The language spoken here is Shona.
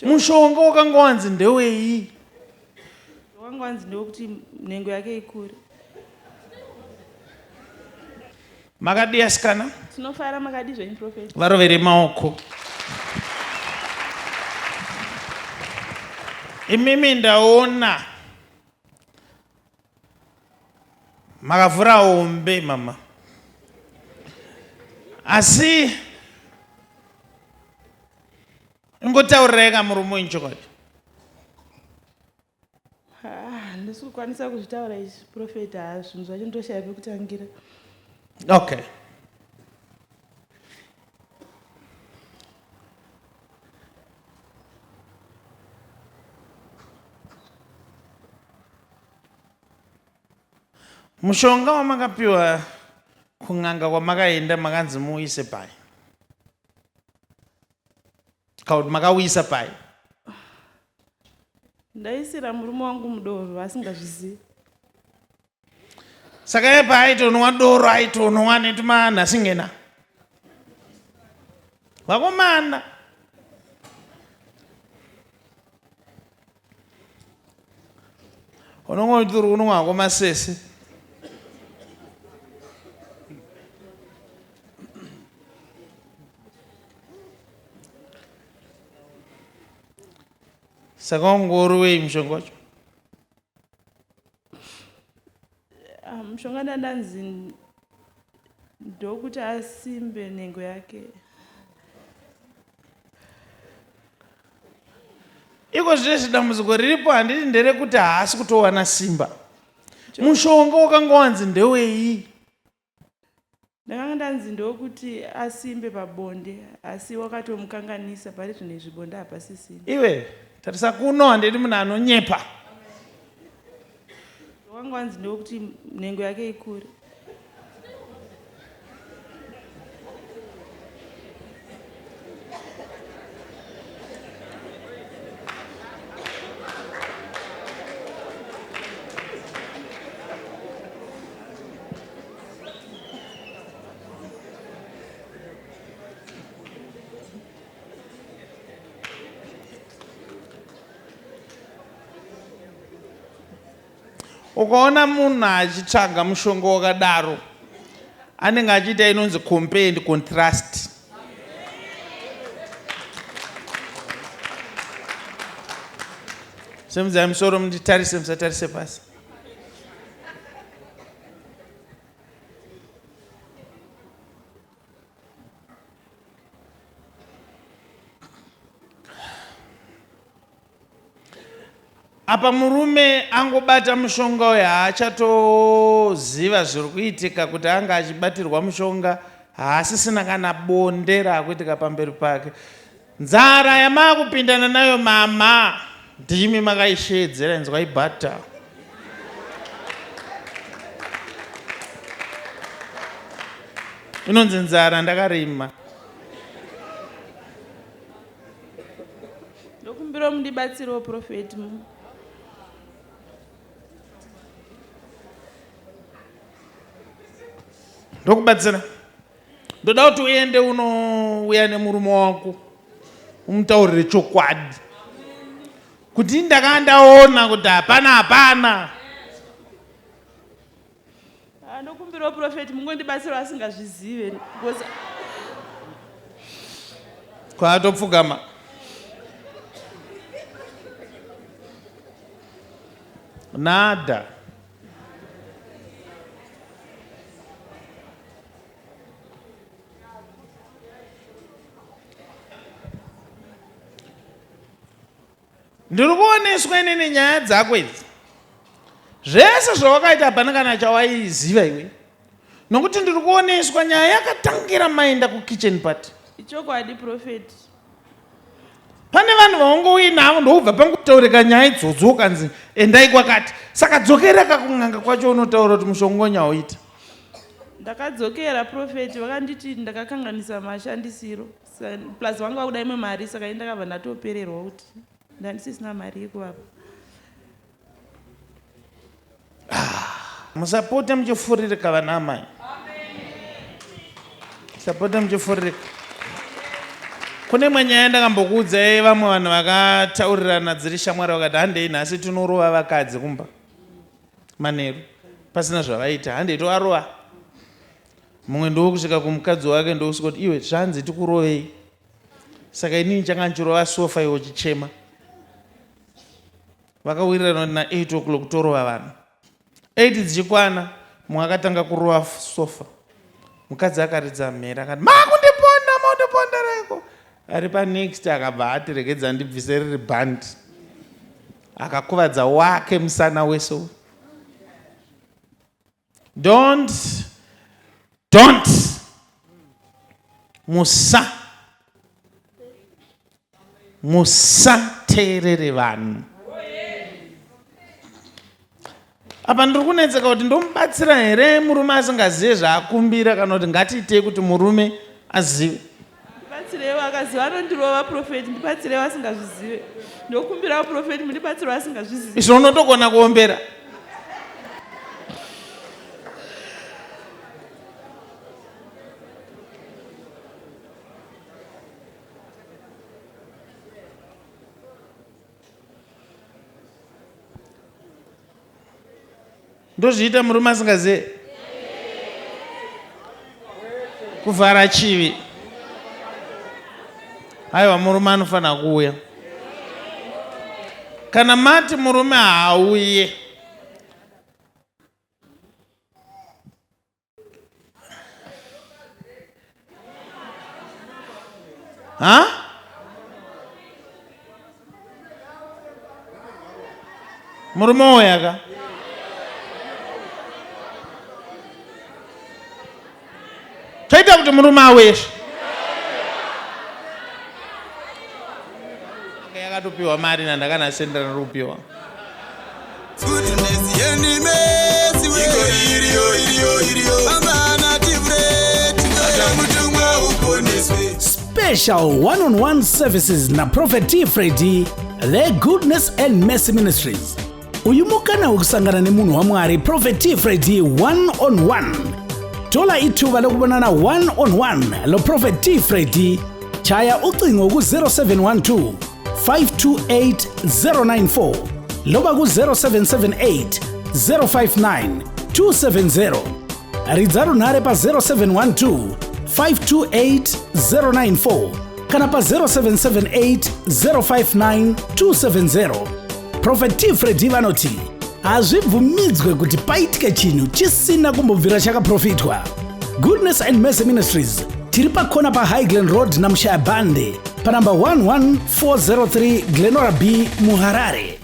mushonga wakangowanzi ndewei? Wakangowanzi ndewekuti nhengo yake ikure. Makadi asikana? Tinofara makadi zvenyu Prophet. Varovere maoko. Imimi ndaona makavhura hombe mama. Asi ingotaurirai kamurume inchokwadi. Ndisi kukwanisa kuzvitaura izvi Prophet, zvinhu zvacho ndoshaya pekutangira. Okay. Mushonga wamakapiwa kun'anga kwamakaenda makanzi muise pai. Kauti makauisa pai. Ndaisira murume wangu mudoro asingazvizivi. Saka yepa aitonwa doro aitonwa netumana singena. Wakomana. Unongoturu unongwa masese. Saka ngorwei mushonga wacho? Mushonga ndandanzi ndokuti asimbe nhengo yake. Iko zvese dambudziko riripo handiti nderekuti haasi kutowana simba. Mushonga wakangowanzi ndewei? Ndakanga ndanzi ndokuti asimbe pabonde asi wakatomukanganisa pari zvino izvi bonde hapasisina. Iwe tarisa kuno handiti munhu anonyepa. Wakangwanzi ndokuti nhengo yake ikure. Ukaona munhu achitsvaga mushonga wakadaro anenge achiita inonzi compare and contrast. Semudzai musoro munditarise musatarise pasi. Apa murume angobata mushonga uyu haachatoziva zviri kuitika kuti anga achibatirwa mushonga haasisina kana bonde raakuitika pamberi pake. Nzara yamakupindana nayo mama ndimi makaishedzera inzwai bhata. Inonzi nzara ndakarima. Ndokumbira mundibatsirewo Prophet. Ndokubatsira. Ndoda kuti uende unouya nemurume wako umutaurire chokwadi kuti ndakanga ndaona kuti hapana. Ndokumbirawo Prophet mungondibatsira asingazvizive. Kwatopfugama. Nada. Ndiri kuoneswa inini nyaya dzako idzi. Zvese zvawakaita hapana kana chawaiziva iwe. Nokuti ndiri kuoneswa nyaya yakatangira maenda kukitchen party. Ichokwadi Prophet. Pane vanhu vaungoinavo ndobva pangutaurika nyaya idzodzo ukanzi endai kwakati. Saka dzokera kakun'anga kwacho unotaura kuti mushonga nyauita. Ndakadzokera Prophet vakanditi ndakakanganisa mashandisiro. Plus vanga vakuda imwe mari saka ndakabva ndatopererwa kuti ndandisisina mari yekuvapa. Musapote muchifuririka vana amai. Musapote muchifuririka. kune imwe nyaya ndakambokuudza vamwe vanhu vakataurirana dziri shamwari vakati handei nhasi tinorova vakadzi kumba manheru pasina zvavaita handei tovarova. Mumwe ndokusvika kumukadzi wake ndokusvika kuti iwe zvanzi tikurovei, saka inini changa ndichirova sofa iwo chichema. Vakawirirana na 8 o'clock torova vanhu. 8 dzichikwana mumwe akatanga kurova sofa. Mukadzi akaridza mhera akati makundiponda maundipondereko. Ari panext akabva ati regedza ndibvise riri bhandi. Akakuvadza wake musana wese. Don't musateerere vanhu. Apa ndiri kunetseka kuti ndomubatsira here murume asingazive zvaakumbira kana kuti ngatiitei kuti murume azive. Ndibatsirewo akaziva anondirova profeti, ndibatsirewo asingazvizive. Ndokumbirawo profeti mundibatsirewo asingazvizive. Izvo unotogona kuombera. Ndozviita murume asingazive kuvhara chivi. Haiwa murume anofanira kuuya. Kana mati murume haauye, murume uyaka toita kuti murume auye. Yakatopiwa mari nandakanasendera rupiwa. Special one-on-one services na Prophet T. Freddy, The Goodness and Mercy Ministries. Uyumukana ukusangana nemunhu wa Mwari Prophet T. Freddy one-on-one. Tola ithuba lokubonana one-on-one lo Prophet T. Freddy. Chaya ucingo ku 0712 528 094 loba ku 0778 059 270. Ridzaru nare pa 0712 528 094 kana pa 0778 059 270. Prophet T. Freddy vanoti hazvibvumidzwe kuti paitike chinhu chisina kumbobvira chakaprofitwa. Goodness and Mercy Ministries tiri pakona pa Highland Road na Mushaya Bande pa number 11403 Glenora B, Muharare.